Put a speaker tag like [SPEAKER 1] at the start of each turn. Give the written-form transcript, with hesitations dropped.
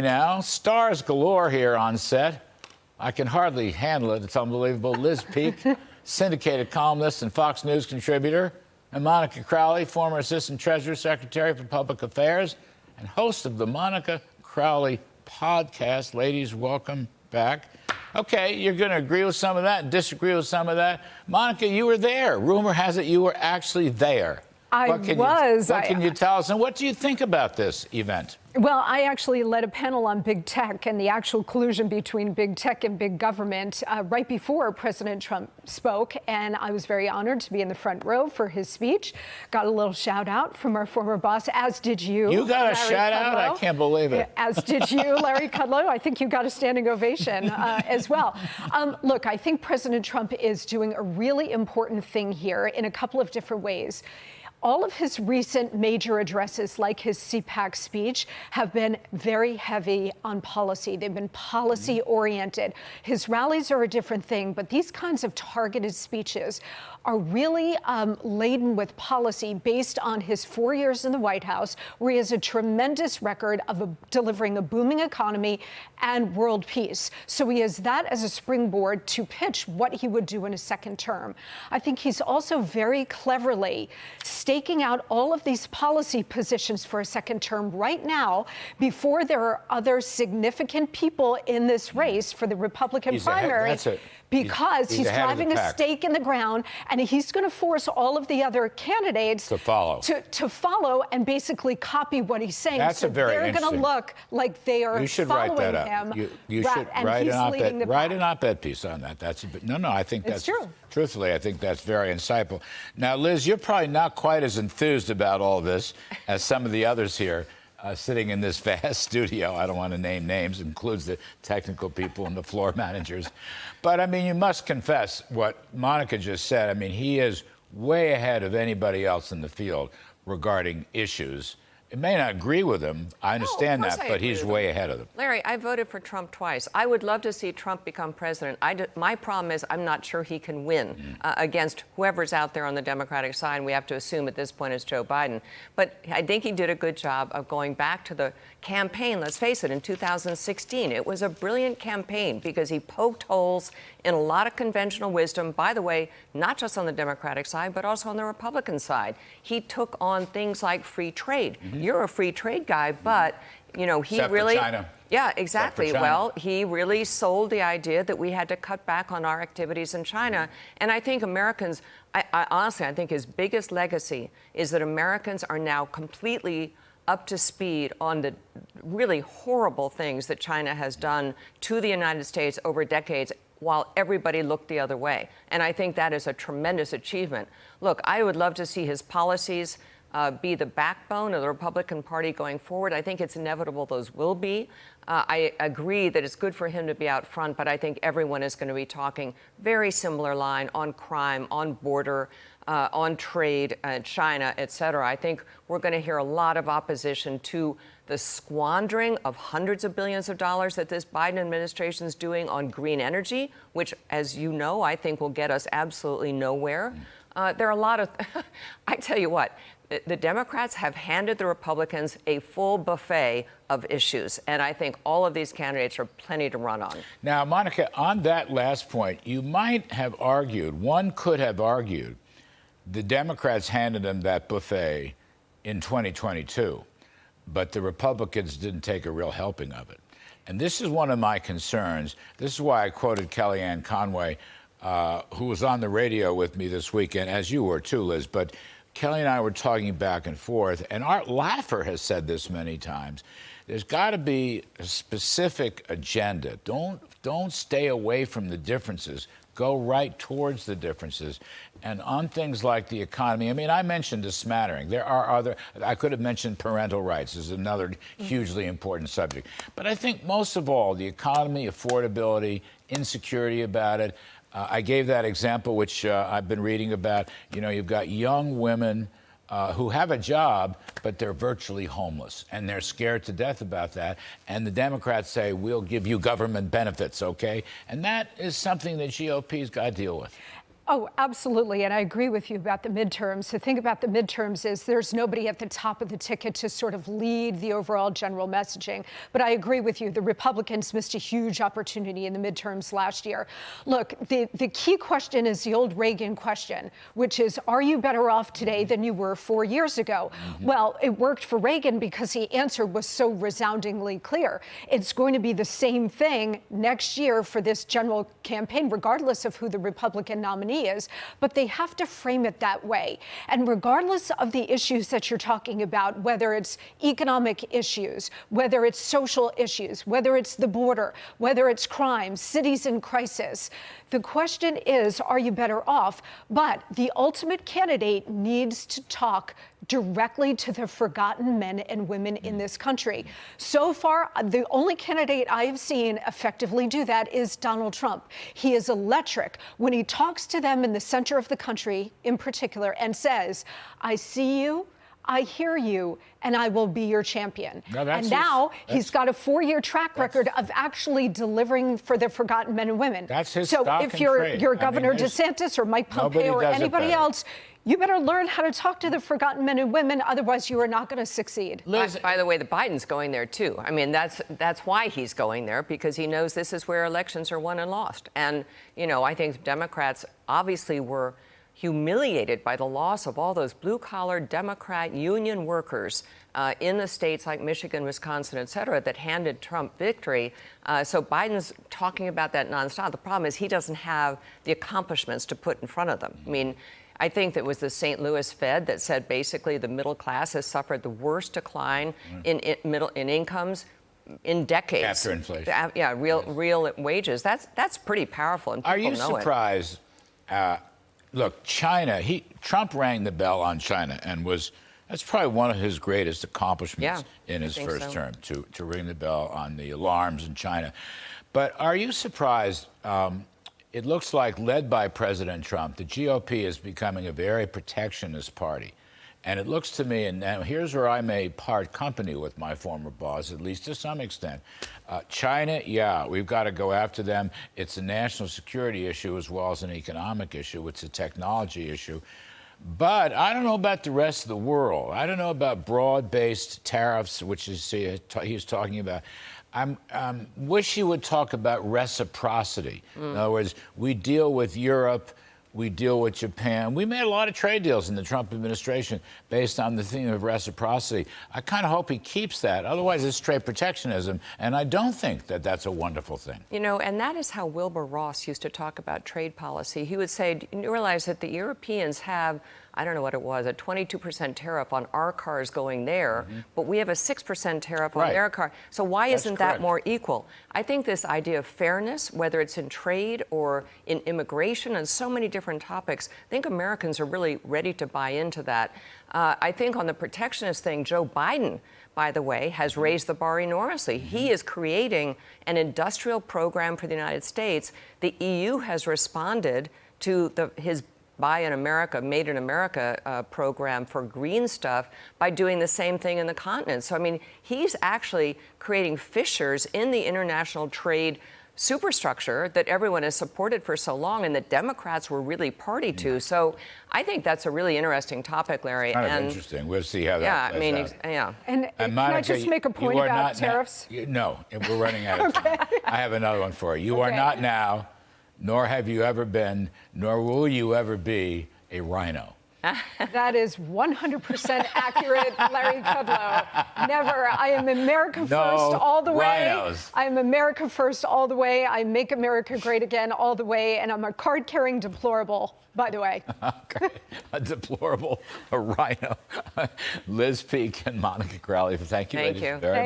[SPEAKER 1] Now, stars galore here on set. I can hardly handle it. It's unbelievable. Liz Peek, syndicated columnist and Fox News contributor, and Monica Crowley, former Assistant Treasury Secretary for Public Affairs and host of the Monica Crowley podcast. Ladies, welcome back. Okay, you're going to agree with some of that and disagree with some of that. Monica, you were there. Rumor has it you were actually there.
[SPEAKER 2] What
[SPEAKER 1] can you tell us? And what do you think about this event?
[SPEAKER 2] Well, I actually led a panel on big tech and the actual collusion between big tech and big government right before President Trump spoke. And I was very honored to be in the front row for his speech. Got a little shout out from our former boss, as did you.
[SPEAKER 1] You got a shout out? I can't believe it.
[SPEAKER 2] As did you, Larry Kudlow. I think you got a standing ovation as well. Look, I think President Trump is doing a really important thing here in a couple of different ways. All of his recent major addresses, like his CPAC speech, have been very heavy on policy. They've been policy-oriented. His rallies are a different thing, but these kinds of targeted speeches are really laden with policy based on his 4 years in the White House, where he has a tremendous record of delivering a booming economy and world peace. So he has that as a springboard to pitch what he would do in a second term. I think he's also very cleverly staking out all of these policy positions for a second term right now before there are other significant people in this race for the Republican primary. Because he's driving a stake in the ground, and he's going to force all of the other candidates
[SPEAKER 1] to
[SPEAKER 2] follow and basically copy what he's saying.
[SPEAKER 1] That's
[SPEAKER 2] so they're going to look like they are following him.
[SPEAKER 1] You should write an op-ed piece on that. I think that's true. Truthfully, I think that's very insightful. Now, Liz, you're probably not quite as enthused about all this as some of the others here. Sitting in this vast studio, I don't want to name names, includes the technical people and the floor managers. But, I mean, you must confess what Monica just said. I mean, he is way ahead of anybody else in the field regarding issues. It may not agree with him. I understand that, but he's way ahead of them.
[SPEAKER 3] Larry, I voted for Trump twice. I would love to see Trump become president. My problem is I'm not sure he can win against whoever's out there on the Democratic side. We have to assume at this point it's Joe Biden. But I think he did a good job of going back to the campaign. Let's face it, in 2016, it was a brilliant campaign because he poked holes in a lot of conventional wisdom, by the way, not just on the Democratic side, but also on the Republican side. He took on things like free trade. You're a free trade guy, but, he
[SPEAKER 1] Except
[SPEAKER 3] really...
[SPEAKER 1] for China.
[SPEAKER 3] Yeah, exactly. Well, he really sold the idea that we had to cut back on our activities in China. And I think Americans, honestly, I think his biggest legacy is that Americans are now completely up to speed on the really horrible things that China has done to the United States over decades, while everybody looked the other way. And I think that is a tremendous achievement. Look, I would love to see his policies be the backbone of the Republican Party going forward. I think it's inevitable those will be. I agree that it's good for him to be out front, but I think everyone is going to be talking very similar line on crime, on border, on trade, China, et cetera. I think we're going to hear a lot of opposition to the squandering of hundreds of billions of dollars that this Biden administration is doing on green energy, which, as you know, I think will get us absolutely nowhere. There are a lot of, I tell you what, the Democrats have handed the Republicans a full buffet of issues, and I think all of these candidates are plenty to run on.
[SPEAKER 1] Now, Monica, on that last point, you might have argued, one could have argued, the Democrats handed them that buffet in 2022, but the Republicans didn't take a real helping of it. And this is one of my concerns. This is why I quoted Kellyanne Conway, who was on the radio with me this weekend, as you were too, Liz. But Kelly and I were talking back and forth, and Art Laffer has said this many times. There's got to be a specific agenda. Don't stay away from the differences. Go right towards the differences. And on things like the economy, I mean, I mentioned a smattering. There are other, I could have mentioned parental rights as another hugely important subject. But I think most of all, the economy, affordability, insecurity about it. I gave that example, which I've been reading about. You've got young women who have a job, but they're virtually homeless, and they're scared to death about that. And the Democrats say, we'll give you government benefits, okay? And that is something the GOP's got to deal with.
[SPEAKER 2] Oh, absolutely. And I agree with you about the midterms. The thing about the midterms is there's nobody at the top of the ticket to sort of lead the overall general messaging. But I agree with you. The Republicans missed a huge opportunity in the midterms last year. Look, the key question is the old Reagan question, which is, are you better off today than you were 4 years ago? Well, it worked for Reagan because the answer was so resoundingly clear. It's going to be the same thing next year for this general campaign, regardless of who the Republican nominee is, but they have to frame it that way. And regardless of the issues that you're talking about, whether it's economic issues, whether it's social issues, whether it's the border, whether it's crime, cities in crisis, the question is, are you better off? But the ultimate candidate needs to talk directly to the forgotten men and women in this country. So far, the only candidate I have seen effectively do that is Donald Trump. He is electric when he talks to them in the center of the country in particular and says, I see you, I hear you, and I will be your champion. And now he's got a 4-year track record of actually delivering for the forgotten men and women.
[SPEAKER 1] That's his
[SPEAKER 2] so
[SPEAKER 1] stock
[SPEAKER 2] if
[SPEAKER 1] and
[SPEAKER 2] you're
[SPEAKER 1] trade.
[SPEAKER 2] Governor DeSantis or Mike Pompeo or anybody else, you better learn how to talk to the forgotten men and women, otherwise you are not going to succeed.
[SPEAKER 3] Liz, by the way, the Biden's going there too. I mean, that's why he's going there, because he knows this is where elections are won and lost. And, you know, I think Democrats obviously were humiliated by the loss of all those blue-collar Democrat union workers in the states like Michigan, Wisconsin, et cetera, that handed Trump victory. So Biden's talking about that nonstop. The problem is he doesn't have the accomplishments to put in front of them. I mean, I think that was the St. Louis Fed that said basically the middle class has suffered the worst decline in incomes in decades.
[SPEAKER 1] After inflation.
[SPEAKER 3] Yeah, real wages. That's pretty powerful, and people
[SPEAKER 1] Are you
[SPEAKER 3] know
[SPEAKER 1] surprised? Look, China, Trump rang the bell on China and that's probably one of his greatest accomplishments in his first term, to ring the bell on the alarms in China. But are you surprised? It looks like, led by President Trump, the GOP is becoming a very protectionist party. And it looks to me, and now here's where I may part company with my former boss, at least to some extent. China, yeah, we've got to go after them. It's a national security issue as well as an economic issue. It's a technology issue. But I don't know about the rest of the world. I don't know about broad-based tariffs, which he's talking about. I wish he would talk about reciprocity. In other words, we deal with Europe, we deal with Japan. We made a lot of trade deals in the Trump administration based on the theme of reciprocity. I kind of hope he keeps that. Otherwise, it's trade protectionism, and I don't think that that's a wonderful thing.
[SPEAKER 3] You know, and that is how Wilbur Ross used to talk about trade policy. He would say, you realize that the Europeans have, I don't know what it was, a 22% tariff on our cars going there, but we have a 6% tariff on their car. So why isn't that more equal? I think this idea of fairness, whether it's in trade or in immigration and so many different topics, I think Americans are really ready to buy into that. I think on the protectionist thing, Joe Biden, by the way, has raised the bar enormously. He is creating an industrial program for the United States. The EU has responded to his Buy in America, Made in America program for green stuff by doing the same thing in the continent. So, I mean, he's actually creating fissures in the international trade superstructure that everyone has supported for so long and that Democrats were really party to. So I think that's a really interesting topic, Larry.
[SPEAKER 1] Kind of interesting. We'll see how that plays out.
[SPEAKER 3] Yeah.
[SPEAKER 2] And can I just make a point about tariffs?
[SPEAKER 1] No, we're running out of time. I have another one for you. You are not now, nor have you ever been, nor will you ever be a rhino.
[SPEAKER 2] That is 100% accurate, Larry Kudlow. Never. I am America first all the way.
[SPEAKER 1] Rhinos.
[SPEAKER 2] I am America first all the way. I make America great again all the way. And I'm a card-carrying deplorable, by the way.
[SPEAKER 1] Okay. A deplorable, a rhino. Liz Peek and Monica Crowley, thank you, ladies, very much.